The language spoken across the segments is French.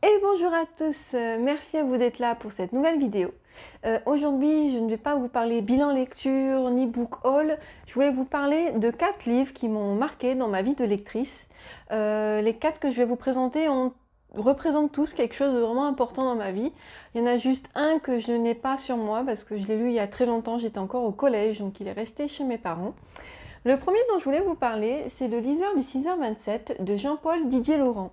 Et bonjour à tous, merci à vous d'être là pour cette nouvelle vidéo. Aujourd'hui, je ne vais pas vous parler bilan lecture ni book haul, je voulais vous parler de 4 livres qui m'ont marqué dans ma vie de lectrice. Les 4 que je vais vous présenter représentent tous quelque chose de vraiment important dans ma vie. Il y en a juste un que je n'ai pas sur moi parce que je l'ai lu il y a très longtemps, j'étais encore au collège, donc il est resté chez mes parents. Le premier dont je voulais vous parler, c'est Le liseur du 6h27 de Jean-Paul Didier-Laurent.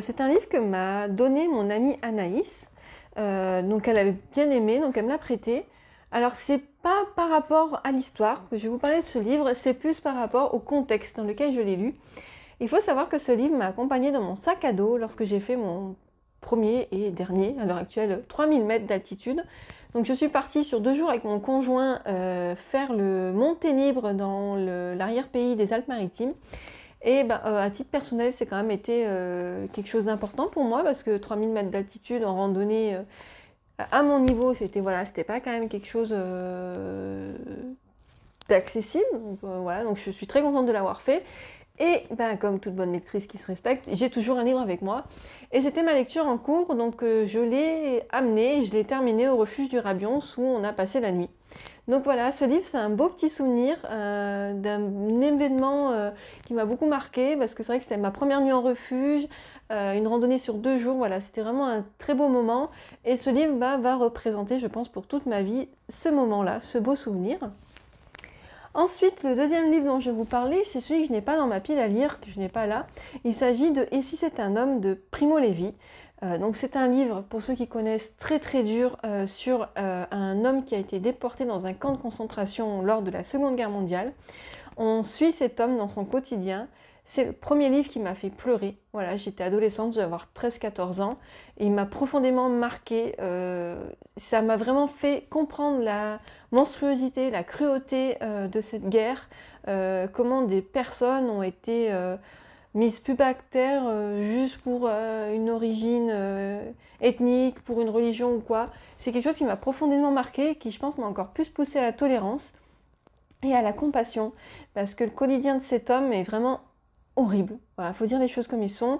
C'est un livre que m'a donné mon amie Anaïs, donc elle avait bien aimé, donc elle me l'a prêté. Alors c'est pas par rapport à l'histoire que je vais vous parler de ce livre, c'est plus par rapport au contexte dans lequel je l'ai lu. Il faut savoir que ce livre m'a accompagnée dans mon sac à dos lorsque j'ai fait mon premier et dernier, à l'heure actuelle, 3000 mètres d'altitude. Donc je suis partie sur 2 jours avec mon conjoint faire le Mont Ténibre dans l'arrière-pays des Alpes-Maritimes. Et à titre personnel, c'est quand même été quelque chose d'important pour moi parce que 3000 mètres d'altitude en randonnée à mon niveau, c'était pas quand même quelque chose d'accessible. Donc je suis très contente de l'avoir fait. Et comme toute bonne lectrice qui se respecte, j'ai toujours un livre avec moi. Et c'était ma lecture en cours, donc je l'ai amené et je l'ai terminé au refuge du Rabion où on a passé la nuit. Donc voilà, ce livre c'est un beau petit souvenir d'un événement qui m'a beaucoup marqué parce que c'est vrai que c'était ma première nuit en refuge, une randonnée sur 2 jours, voilà, c'était vraiment un très beau moment. Et ce livre va représenter, je pense, pour toute ma vie, ce moment-là, ce beau souvenir. Ensuite, le deuxième livre dont je vais vous parler, c'est celui que je n'ai pas dans ma pile à lire, que je n'ai pas là. Il s'agit de « Et si c'est un homme » de Primo Levi. Donc c'est un livre, pour ceux qui connaissent, très très dur sur un homme qui a été déporté dans un camp de concentration lors de la Seconde Guerre mondiale. On suit cet homme dans son quotidien. C'est le premier livre qui m'a fait pleurer. Voilà, j'étais adolescente, j'avais 13-14 ans. Et il m'a profondément marquée. Ça m'a vraiment fait comprendre la monstruosité, la cruauté de cette guerre. Comment des personnes ont été mises plus bas que terre juste pour une origine ethnique, pour une religion ou quoi. C'est quelque chose qui m'a profondément marquée, qui je pense m'a encore plus poussée à la tolérance et à la compassion. Parce que le quotidien de cet homme est vraiment horrible. Voilà, faut dire les choses comme ils sont.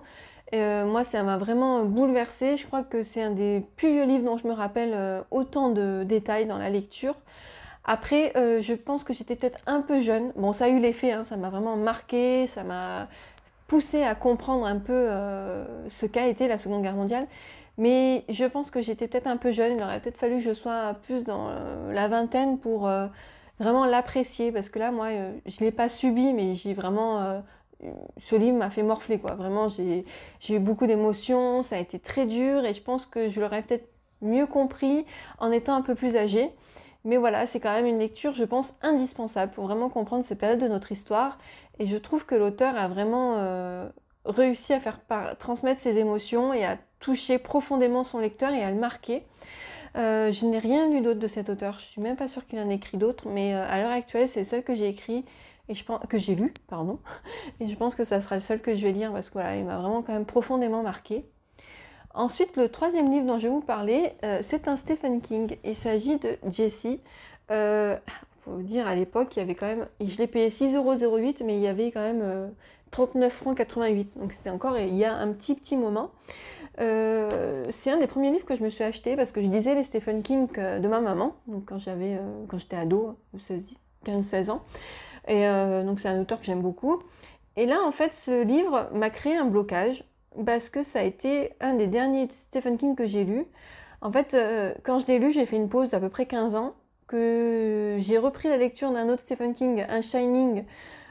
Moi, ça m'a vraiment bouleversée. Je crois que c'est un des plus vieux livres dont je me rappelle autant de détails dans la lecture. Après, je pense que j'étais peut-être un peu jeune. Bon, ça a eu l'effet, hein, ça m'a vraiment marqué, ça m'a poussée à comprendre un peu ce qu'a été la Seconde Guerre mondiale. Mais je pense que j'étais peut-être un peu jeune. Il aurait peut-être fallu que je sois plus dans la vingtaine pour vraiment l'apprécier. Parce que là, moi, je ne l'ai pas subi, mais j'ai vraiment... ce livre m'a fait morfler, quoi. Vraiment, j'ai eu beaucoup d'émotions, ça a été très dur et je pense que je l'aurais peut-être mieux compris en étant un peu plus âgée. Mais voilà, c'est quand même une lecture, je pense, indispensable pour vraiment comprendre ces périodes de notre histoire. Et je trouve que l'auteur a vraiment réussi à faire transmettre ses émotions et à toucher profondément son lecteur et à le marquer. Je n'ai rien lu d'autre de cet auteur, je suis même pas sûre qu'il en ait écrit d'autres, mais à l'heure actuelle, c'est le seul que j'ai écrit. Et que j'ai lu, pardon, et je pense que ça sera le seul que je vais lire parce que voilà, il m'a vraiment quand même profondément marqué. Ensuite, le troisième livre dont je vais vous parler, c'est un Stephen King. Il s'agit de Jessie. Faut vous dire, à l'époque, il y avait quand même, je l'ai payé 6,08 €, mais il y avait quand même 39,88 €. Donc c'était encore il y a un petit moment. C'est un des premiers livres que je me suis acheté parce que je lisais les Stephen King de ma maman, donc quand j'étais ado, 15-16 ans. Et donc c'est un auteur que j'aime beaucoup. Et là, en fait, ce livre m'a créé un blocage parce que ça a été un des derniers Stephen King que j'ai lu. En fait, quand je l'ai lu, j'ai fait une pause d'à peu près 15 ans, que j'ai repris la lecture d'un autre Stephen King, un Shining,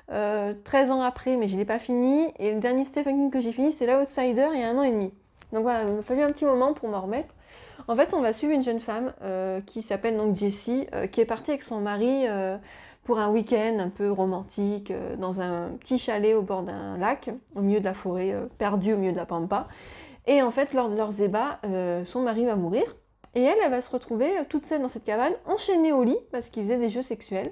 13 ans après, mais je ne l'ai pas fini. Et le dernier Stephen King que j'ai fini, c'est L'Outsider, il y a 1 an et demi. Donc voilà, il m'a fallu un petit moment pour m'en remettre. En fait, on va suivre une jeune femme qui s'appelle donc Jessie, qui est partie avec son mari pour un week-end un peu romantique, dans un petit chalet au bord d'un lac, au milieu de la forêt, perdu au milieu de la pampa. Et en fait, lors de leurs ébats, son mari va mourir. Et elle va se retrouver toute seule dans cette cabane, enchaînée au lit, parce qu'il faisait des jeux sexuels.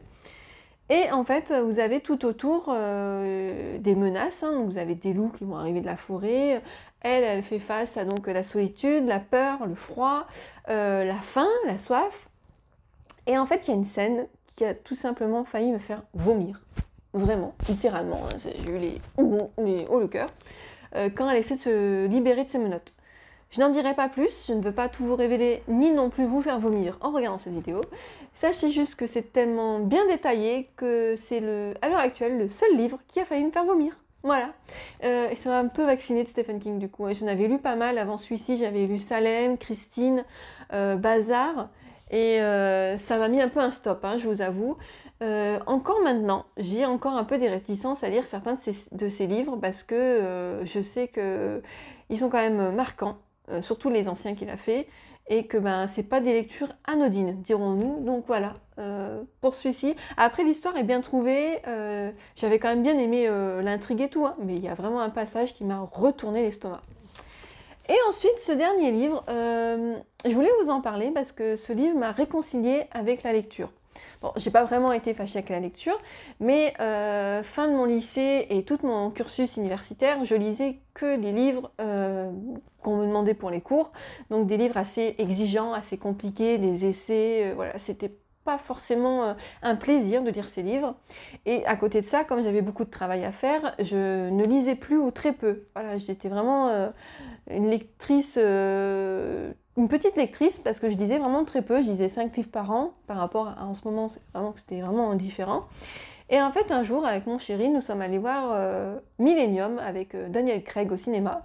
Et en fait, vous avez tout autour des menaces, hein. Vous avez des loups qui vont arriver de la forêt. Elle fait face à donc la solitude, la peur, le froid, la faim, la soif. Et en fait, il y a une scène qui a tout simplement failli me faire vomir. Vraiment, littéralement. Hein. J'ai eu les hauts le cœur. Quand elle essaie de se libérer de ses menottes. Je n'en dirai pas plus, je ne veux pas tout vous révéler, ni non plus vous faire vomir en regardant cette vidéo. Sachez juste que c'est tellement bien détaillé que c'est à l'heure actuelle le seul livre qui a failli me faire vomir. Voilà. Et ça m'a un peu vaccinée de Stephen King du coup. J'en avais lu pas mal avant celui-ci, j'avais lu Salem, Christine, Bazar, et ça m'a mis un peu un stop, hein, je vous avoue. Encore maintenant, j'ai encore un peu des réticences à lire certains de ces livres parce que je sais qu'ils sont quand même marquants. Surtout les anciens qu'il a fait, et que ben, c'est pas des lectures anodines, dirons-nous. Donc voilà, pour celui-ci. Après, l'histoire est bien trouvée, j'avais quand même bien aimé l'intrigue et tout, hein, mais il y a vraiment un passage qui m'a retourné l'estomac. Et ensuite, ce dernier livre, je voulais vous en parler parce que ce livre m'a réconciliée avec la lecture. Bon, j'ai pas vraiment été fâchée avec la lecture, mais fin de mon lycée et tout mon cursus universitaire, je lisais que les livres qu'on me demandait pour les cours, donc des livres assez exigeants, assez compliqués, des essais, voilà, c'était pas forcément un plaisir de lire ces livres. Et à côté de ça, comme j'avais beaucoup de travail à faire, je ne lisais plus ou très peu. Voilà, j'étais vraiment une lectrice... une petite lectrice parce que je lisais vraiment très peu, je lisais 5 livres par an par rapport à en ce moment, c'était vraiment différent. Et en fait un jour avec mon chéri nous sommes allés voir Millennium avec Daniel Craig au cinéma.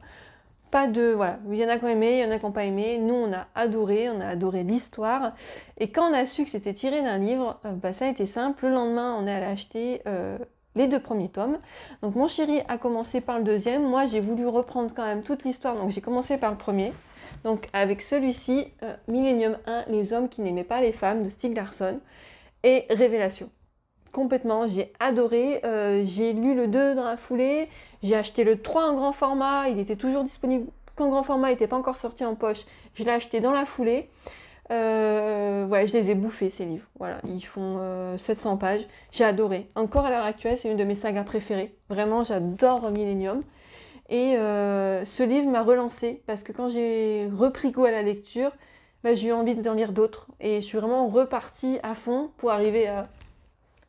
Pas de... voilà, il y en a qui ont aimé, il y en a qui n'ont pas aimé, nous on a adoré l'histoire. Et quand on a su que c'était tiré d'un livre, bah, ça a été simple, le lendemain on est allé acheter les 2 premiers tomes. Donc mon chéri a commencé par le deuxième, moi j'ai voulu reprendre quand même toute l'histoire, donc j'ai commencé par le premier. Donc avec celui-ci, Millennium 1, Les hommes qui n'aimaient pas les femmes de Stieg Larsson, et révélation. Complètement, j'ai adoré, j'ai lu le 2 dans la foulée, j'ai acheté le 3 en grand format, il était toujours disponible qu'en grand format, il n'était pas encore sorti en poche, je l'ai acheté dans la foulée. Ouais, je les ai bouffés ces livres, voilà, ils font 700 pages, j'ai adoré. Encore à l'heure actuelle, c'est une de mes sagas préférées, vraiment j'adore Millennium. Et ce livre m'a relancée parce que quand j'ai repris goût à la lecture, bah, j'ai eu envie d'en lire d'autres. Et je suis vraiment repartie à fond pour arriver à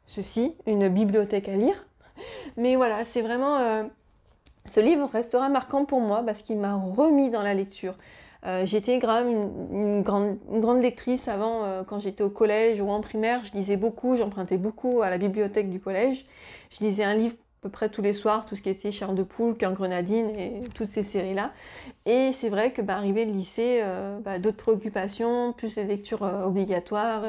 ceci, une bibliothèque à lire. Mais voilà, c'est vraiment... ce livre restera marquant pour moi parce qu'il m'a remis dans la lecture. J'étais quand même une grande lectrice avant, quand j'étais au collège ou en primaire. Je lisais beaucoup, j'empruntais beaucoup à la bibliothèque du collège. Je lisais un livre à peu près tous les soirs, tout ce qui était Charles de Poule, Cœur Grenadine et toutes ces séries-là. Et c'est vrai que arrivé le lycée, d'autres préoccupations, plus les lectures obligatoires,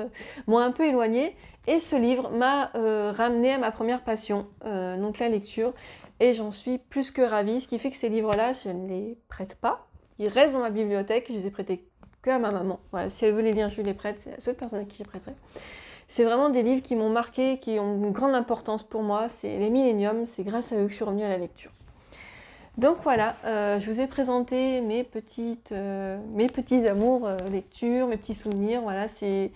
m'ont un peu éloignée. Et ce livre m'a ramené à ma première passion, donc la lecture. Et j'en suis plus que ravie, ce qui fait que ces livres-là, je ne les prête pas. Ils restent dans ma bibliothèque, je les ai prêtés que à ma maman. Voilà, si elle veut les lire, je lui les prête, c'est la seule personne à qui je les prêterai. C'est vraiment des livres qui m'ont marqué, qui ont une grande importance pour moi. C'est les Millennium, c'est grâce à eux que je suis revenue à la lecture. Donc voilà, je vous ai présenté mes petits amours lecture, mes petits souvenirs. Voilà, c'est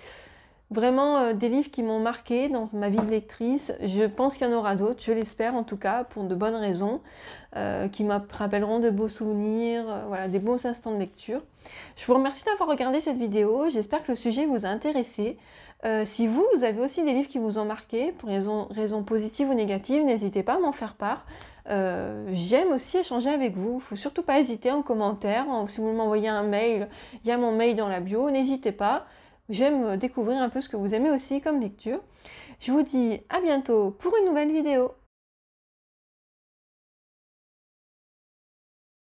vraiment des livres qui m'ont marqué dans ma vie de lectrice. Je pense qu'il y en aura d'autres, je l'espère en tout cas, pour de bonnes raisons, qui me rappelleront de beaux souvenirs, voilà, des beaux instants de lecture. Je vous remercie d'avoir regardé cette vidéo, j'espère que le sujet vous a intéressé. Si vous avez aussi des livres qui vous ont marqué, pour raisons positives ou négatives, n'hésitez pas à m'en faire part. J'aime aussi échanger avec vous, il ne faut surtout pas hésiter en commentaire, si vous m'envoyez un mail, il y a mon mail dans la bio, n'hésitez pas. J'aime découvrir un peu ce que vous aimez aussi comme lecture. Je vous dis à bientôt pour une nouvelle vidéo.